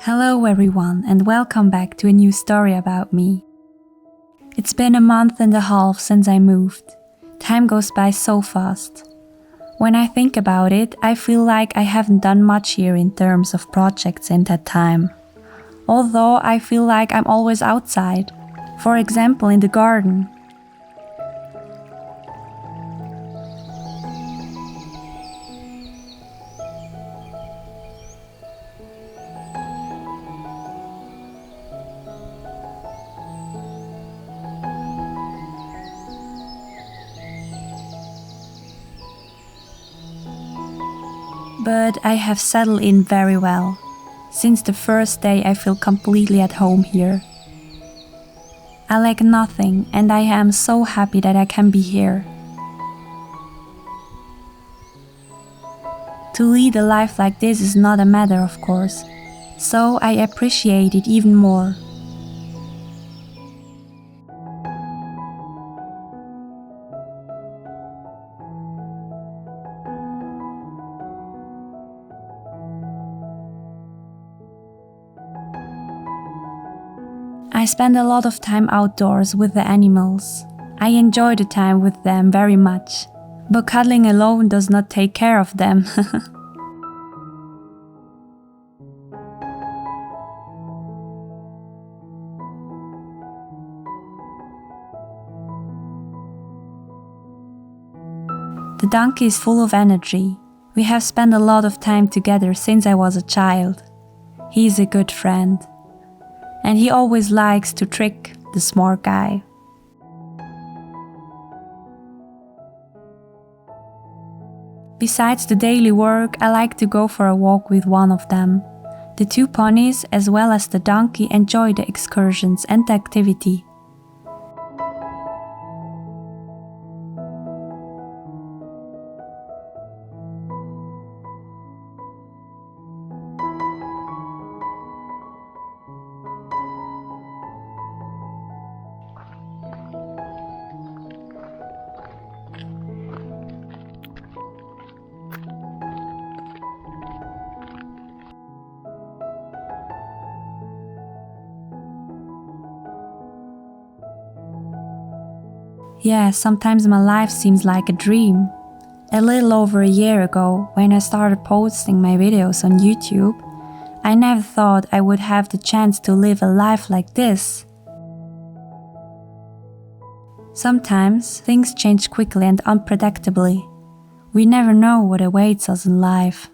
Hello everyone and welcome back to a new story about me. It's been a month and a half since I moved. Time goes by so fast. When I think about it, I feel like I haven't done much here in terms of projects in that time. Although I feel like I'm always outside, for example in the garden. But I have settled in very well. Since the first day I feel completely at home here. I lack nothing and I am so happy that I can be here. To lead a life like this is not a matter, of course, so I appreciate it even more. I spend a lot of time outdoors with the animals. I enjoy the time with them very much, but cuddling alone does not take care of them. The donkey is full of energy. We have spent a lot of time together since I was a child. He is a good friend. And he always likes to trick the smart guy. Besides the daily work, I like to go for a walk with one of them. The two ponies, as well as the donkey, enjoy the excursions and the activity. Yeah, sometimes my life seems like a dream. A little over a year ago, when I started posting my videos on YouTube, I never thought I would have the chance to live a life like this. Sometimes things change quickly and unpredictably. We never know what awaits us in life.